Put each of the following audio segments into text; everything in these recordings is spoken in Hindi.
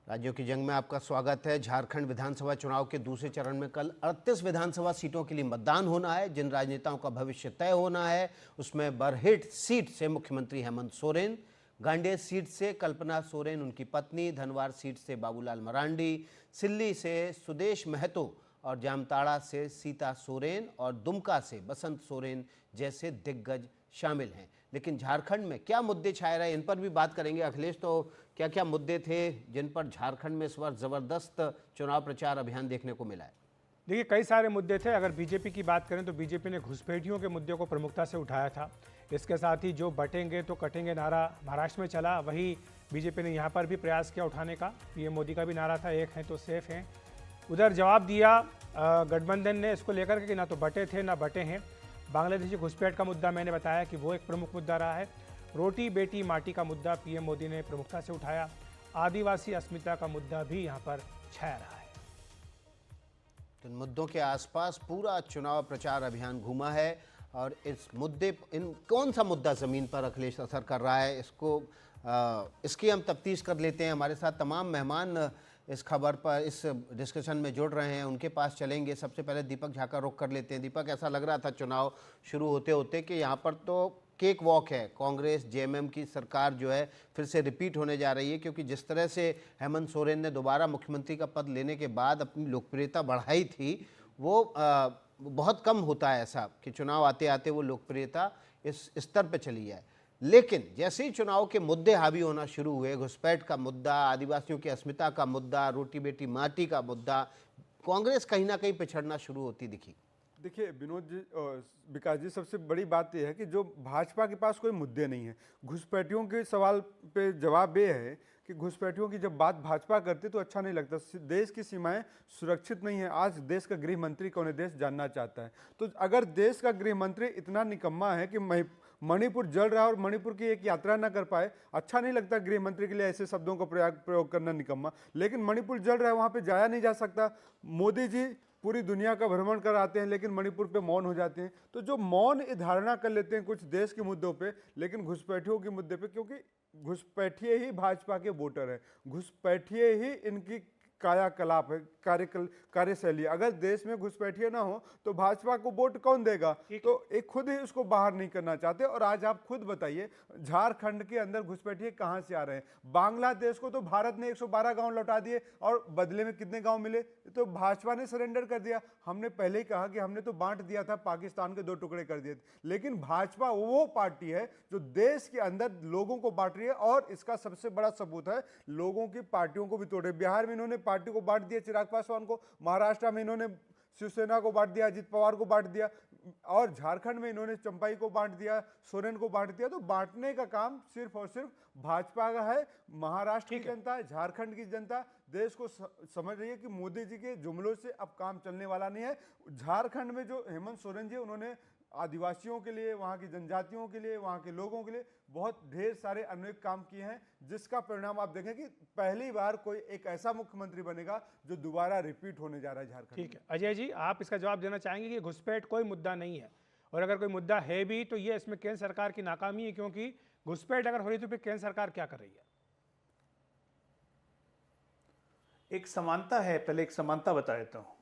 राज्यों की जंग में आपका स्वागत है। झारखंड विधानसभा चुनाव के दूसरे चरण में कल 38 विधानसभा सीटों के लिए मतदान होना है। जिन राजनेताओं का भविष्य तय होना है उसमें बरहेट सीट से मुख्यमंत्री हेमंत सोरेन, गांडेय सीट से कल्पना सोरेन उनकी पत्नी, धनवार सीट से बाबूलाल मरांडी, सिल्ली से सुदेश महतो और जामताड़ा से सीता सोरेन और दुमका से बसंत सोरेन जैसे दिग्गज शामिल हैं। लेकिन झारखंड में क्या मुद्दे छाए रहे, इन पर भी बात करेंगे। अखिलेश, तो क्या क्या मुद्दे थे जिन पर झारखंड में इस बार जबरदस्त चुनाव प्रचार अभियान देखने को मिला है? देखिए, कई सारे मुद्दे थे। अगर बीजेपी की बात करें तो बीजेपी ने घुसपैठियों के मुद्दे को प्रमुखता से उठाया था। इसके साथ ही जो बटेंगे तो कटेंगे नारा महाराष्ट्र में चला, वही बीजेपी ने यहाँ पर भी प्रयास किया उठाने का। पीएम मोदी का भी नारा था, एक है तो सेफ हैं। उधर जवाब दिया गठबंधन ने इसको लेकर के कि ना तो बटे थे ना बटे हैं। बांग्लादेशी घुसपैठ का मुद्दा मैंने बताया कि वो एक प्रमुख मुद्दा रहा है। रोटी बेटी माटी का मुद्दा पीएम मोदी ने प्रमुखता से उठाया। आदिवासी अस्मिता का मुद्दा भी यहाँ पर छाया रहा है। तो इन मुद्दों के आसपास पूरा चुनाव प्रचार अभियान घूमा है और इस मुद्दे इन कौन सा मुद्दा ज़मीन पर अखिलेश असर कर रहा है, इसकी हम तफ्तीश कर लेते हैं। हमारे साथ तमाम मेहमान इस खबर पर, इस डिस्कशन में जुड़ रहे हैं, उनके पास चलेंगे। सबसे पहले दीपक झा का रुख कर लेते हैं। दीपक, ऐसा लग रहा था चुनाव शुरू होते होते कि यहाँ पर तो केक वॉक है, कांग्रेस जेएमएम की सरकार जो है फिर से रिपीट होने जा रही है, क्योंकि जिस तरह से हेमंत सोरेन ने दोबारा मुख्यमंत्री का पद लेने के बाद अपनी लोकप्रियता बढ़ाई थी, वो बहुत कम होता है ऐसा कि चुनाव आते आते वो लोकप्रियता इस स्तर पर चली जाए। लेकिन जैसे ही चुनाव के मुद्दे हावी होना शुरू हुए, घुसपैठ का मुद्दा, आदिवासियों की अस्मिता का मुद्दा, रोटी बेटी माटी का मुद्दा, कांग्रेस कहीं ना कहीं पिछड़ना शुरू होती दिखी। देखिए विनोद जी, विकास जी, सबसे बड़ी बात यह है कि जो भाजपा के पास कोई मुद्दे नहीं है। घुसपैठियों के सवाल पे जवाब ये है कि घुसपैठियों की जब बात भाजपा करती तो अच्छा नहीं लगता। देश की सीमाएं सुरक्षित नहीं है। आज देश का गृह मंत्री कौन है, देश जानना चाहता है। तो अगर देश का गृह मंत्री इतना निकम्मा है कि मणिपुर जल रहा है और मणिपुर की एक यात्रा ना कर पाए, अच्छा नहीं लगता गृह मंत्री के लिए ऐसे शब्दों का प्रयोग करना निकम्मा। लेकिन मणिपुर जल रहा है, वहां पे जाया नहीं जा सकता। मोदी जी पूरी दुनिया का भ्रमण कराते हैं लेकिन मणिपुर पे मौन हो जाते हैं। तो जो मौन धारणा कर लेते हैं कुछ देश के मुद्दों पे, लेकिन घुसपैठियों के मुद्दे पे, क्योंकि घुसपैठिए ही भाजपा के वोटर हैं, घुसपैठिए ही इनकी कायाकलाप है, कार्यशैली। अगर देश में घुसपैठिए ना हो तो भाजपा को वोट कौन देगा? तो एक खुद ही उसको बाहर नहीं करना चाहते। और आज आप खुद बताइए, झारखंड के अंदर घुसपैठिए कहां से आ रहे हैं? बांग्लादेश को तो भारत ने 112 गांव लौटा दिए और बदले में कितने गांव मिले? तो भाजपा ने सरेंडर कर दिया। हमने पहले ही कहा कि हमने तो बांट दिया था, पाकिस्तान के 2 टुकड़े कर दिए थे। लेकिन भाजपा वो पार्टी है जो देश के अंदर लोगों को बांट रही है, और इसका सबसे बड़ा सबूत है लोगों की पार्टियों को भी तोड़े। बिहार में इन्होंने पार्टी को बांट दिया, चिराग पासवान को। महाराष्ट्र में इन्होंने शिवसेना को बांट दिया, अजित पवार को बांट दिया, और झारखंड में इन्होंने चंपाई को बांट दिया, सोरेन को बांट दिया। तो बांटने का काम सिर्फ और सिर्फ भाजपा का है। महाराष्ट्र की जनता, झारखंड की जनता देश को समझ रही है कि मोदी जी के जुमलों से अब काम चलने वाला नहीं है। झारखंड में जो हेमंत सोरेन जी, उन्होंने आदिवासियों के लिए, वहाँ की जनजातियों के लिए, वहाँ के लोगों के लिए बहुत ढेर सारे अनेक काम किए हैं, जिसका परिणाम आप देखें कि पहली बार कोई एक ऐसा मुख्यमंत्री बनेगा जो दोबारा रिपीट होने जा रहा है झारखंड। ठीक है अजय जी, आप इसका जवाब देना चाहेंगे कि घुसपैठ कोई मुद्दा नहीं है, और अगर कोई मुद्दा है भी तो ये इसमें केंद्र सरकार की नाकामी है, क्योंकि घुसपैठ अगर हो रही तो फिर केंद्र सरकार क्या कर रही है? एक समानता है, पहले एक समानता बता देता हूँ।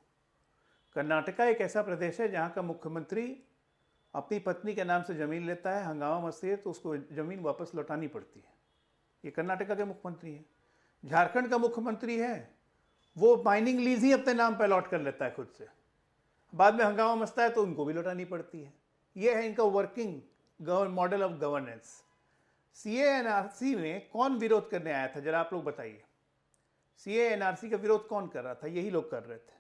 कर्नाटका एक ऐसा प्रदेश है जहाँ का मुख्यमंत्री अपनी पत्नी के नाम से ज़मीन लेता है, हंगामा मचती है तो उसको ज़मीन वापस लौटानी पड़ती है। ये कर्नाटका के मुख्यमंत्री हैं। झारखंड का मुख्यमंत्री है, वो माइनिंग लीज ही अपने नाम पर अलॉट कर लेता है खुद से, बाद में हंगामा मचता है तो उनको भी लौटानी पड़ती है। ये है इनका working model of governance. CA-NRC में कौन विरोध करने आया था, जरा आप लोग बताइए। CA-NRC का विरोध कौन कर रहा था? यही लोग कर रहे थे,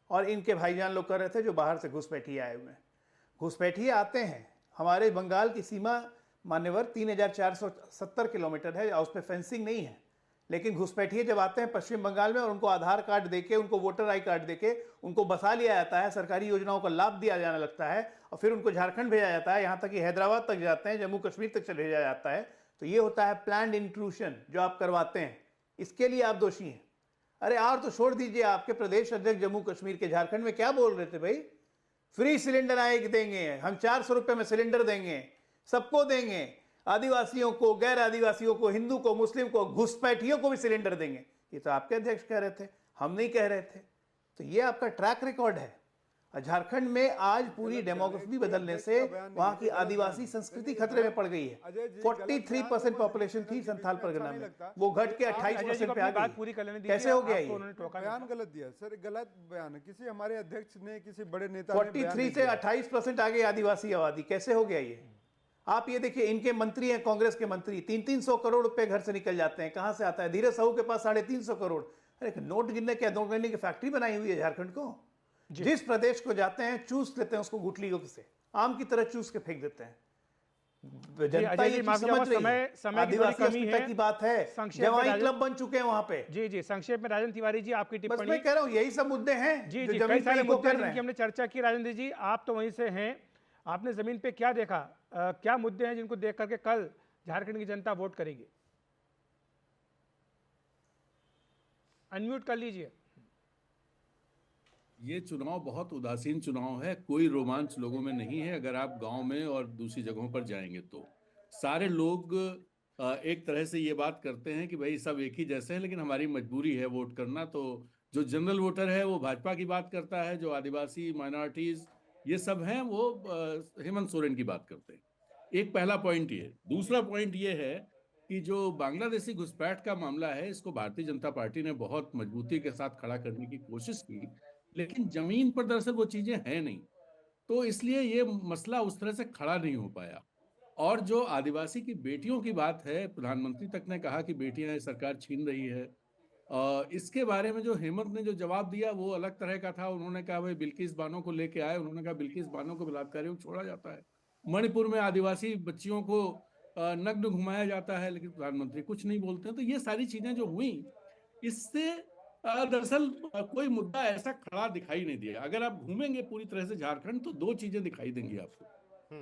और इनके भाईजान लोग कर रहे थे जो बाहर से घुसपैठिए आए हुए हैं। घुसपैठिए आते हैं, हमारे बंगाल की सीमा मान्यवर 3470 किलोमीटर है, उस पर फेंसिंग नहीं है। लेकिन घुसपैठिए जब आते हैं पश्चिम बंगाल में और उनको आधार कार्ड देके, उनको वोटर आई कार्ड देके उनको बसा लिया जाता है, सरकारी योजनाओं का लाभ दिया जाने लगता है, और फिर उनको झारखंड भेजा जाता है, यहाँ तक कि हैदराबाद तक जाते हैं, जम्मू कश्मीर तक चले भेजा जाता है। तो ये होता है प्लान्ड इंट्रूशन जो आप करवाते हैं, इसके लिए आप दोषी हैं। अरे और तो छोड़ दीजिए, आपके प्रदेश अध्यक्ष जम्मू कश्मीर के झारखंड में क्या बोल रहे थे, भाई फ्री सिलेंडर आए देंगे हम, 400 रुपये में सिलेंडर देंगे, सबको देंगे। आदिवासियों को, गैर आदिवासियों को, हिंदू को, मुस्लिम को, घुसपैठियों को भी सिलेंडर देंगे। ये तो आपके अध्यक्ष कह रहे थे, हम नहीं कह रहे थे। तो ये आपका ट्रैक रिकॉर्ड है। और झारखंड में आज पूरी डेमोग्राफी बदलने से वहां की आदिवासी संस्कृति खतरे में पड़ गई है। 43% पॉपुलेशन थी संथाल परगना में, वो घट के 28% पे आ बात गई। पूरी कर लेने दीजिए। कैसे हो गया आपको ये? उन्होंने टोका नहीं। बयान गलत दिया सर, गलत बयान है। किसी हमारे अध्यक्ष ने, किसी बड़े नेता ने बयान 43 नहीं से दिया। 28% आ गई आदिवासी आबादी। कैसे हो गया ये? आप ये देखिए, इनके मंत्री हैं, कांग्रेस के मंत्री, 300 करोड़ रुपए घर से निकल जाते हैं। कहां से आता है? धीरज साहू के पास 350 करोड़। अरे नोट गिनने क्या, नोट गिनने की फैक्ट्री बनाई हुई है झारखंड को। जिस प्रदेश को जाते हैं चूस लेते हैं उसको गुठलियों से, आम की तरह चूस के फेंक देते हैं। जनता अजय जी, ये माफ चीज कीजिएगा, समझ रही है। समय की थोड़ी आदिवासी कमी अस्मिता है। की बात है। संक्षेप में जवाई राजन- क्लब बन चुके हैं वहां पे। जी जी, संक्षेप में राजन तिवारी जी आपकी बस टिप्पणी। मैं कह रहा हूं यही सब मुद्दे हैं जी जो जी, जमीन कई पे सारे इको मुद्दे कर हैं रहे जिनकी हैं। हमने चर्चा की। राजेंद्र जी, आप तो वहीं से हैं, आपने जमीन पे क्या देखा? क्या मुद्दे हैं जिनको देख करके कल झारखंड की जनता वोट करेगी? अनम्यूट कर लीजिए। ये चुनाव बहुत उदासीन चुनाव है, कोई रोमांच लोगों में नहीं है। अगर आप गांव में और दूसरी जगहों पर जाएंगे तो सारे लोग एक तरह से ये बात करते हैं कि भाई सब एक ही जैसे हैं, लेकिन हमारी मजबूरी है वोट करना। तो जो जनरल वोटर है वो भाजपा की बात करता है, जो आदिवासी माइनॉरिटीज ये सब हैं वो हेमंत सोरेन की बात करते हैं। एक पहला पॉइंट ये। दूसरा पॉइंट ये है कि जो बांग्लादेशी घुसपैठ का मामला है, इसको भारतीय जनता पार्टी ने बहुत मजबूती के साथ खड़ा करने की कोशिश की, लेकिन जमीन पर दरअसल वो चीजें हैं नहीं, तो इसलिए ये मसला उस तरह से खड़ा नहीं हो पाया। और जो आदिवासी की बेटियों की बात है, प्रधानमंत्री तक ने कहा कि बेटियां सरकार छीन रही है। इसके बारे में जो हेमंत ने जो जवाब दिया वो अलग तरह का था। उन्होंने कहा भाई बिल्किस बानो को लेके आए, उन्होंने कहा बिल्किस बानो को बलात्कारियों को छोड़ा जाता है। मणिपुर में आदिवासी बच्चियों को नग्न घुमाया जाता है, लेकिन प्रधानमंत्री कुछ नहीं बोलते हैं। तो ये सारी चीजें जो हुई, इससे दरअसल कोई मुद्दा ऐसा खड़ा दिखाई नहीं दिया। अगर आप घूमेंगे पूरी तरह से झारखंड तो दो चीजें दिखाई देंगी आपको।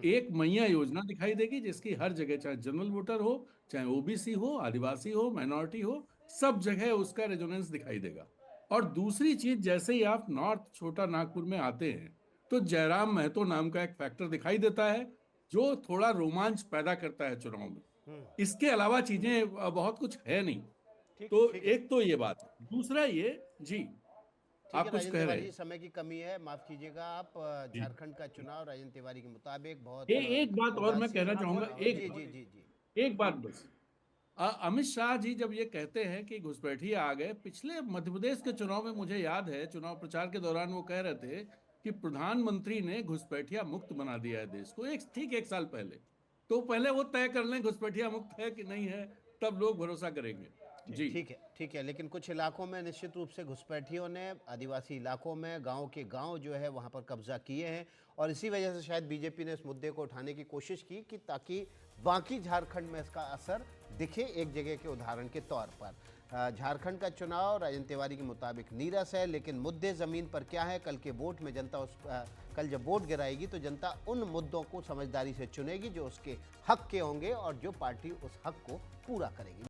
एक मैया योजना दिखाई देगी जिसकी हर जगह, चाहे जनरल वोटर हो, चाहे ओबीसी हो, आदिवासी हो, माइनॉरिटी हो, सब जगह उसका रेजोनेंस दिखाई देगा। और दूसरी चीज, जैसे ही आप नॉर्थ छोटा नागपुर में आते हैं तो जयराम महतो नाम का एक फैक्टर दिखाई देता है जो थोड़ा रोमांच पैदा करता है चुनाव में। इसके अलावा चीजें बहुत कुछ है नहीं। तो एक तो ये बात है। दूसरा ये जी, आप कुछ कह रहे हैं। समय की कमी है, माफ कीजिएगा आप। झारखंड का चुनाव राजेंद्र तिवारी के मुताबिक बहुत एक बात और मैं कहना चाहूंगा, जी जी जी जी एक बात बस। अमित शाह जी जब ये कहते हैं कि घुसपैठिए आ गए, पिछले मध्य प्रदेश के चुनाव में मुझे याद है चुनाव प्रचार के दौरान वो कह रहे थे कि प्रधानमंत्री ने घुसपैठिया मुक्त बना दिया है देश को। ठीक एक साल पहले। तो पहले वो तय कर लें घुसपैठिया मुक्त है कि नहीं है, तब लोग भरोसा करेंगे। जी ठीक है। लेकिन कुछ इलाकों में निश्चित रूप से घुसपैठियों ने आदिवासी इलाकों में गांव के गांव जो है वहां पर कब्जा किए हैं, और इसी वजह से शायद बीजेपी ने इस मुद्दे को उठाने की कोशिश की कि ताकि बाकी झारखंड में इसका असर दिखे एक जगह के उदाहरण के तौर पर। झारखंड का चुनाव राजेंद्र तिवारी के मुताबिक नीरस है, लेकिन मुद्दे ज़मीन पर क्या है, कल के वोट में जनता कल जब वोट गिराएगी तो जनता उन मुद्दों को समझदारी से चुनेगी जो उसके हक के होंगे और जो पार्टी उस हक को पूरा करेगी।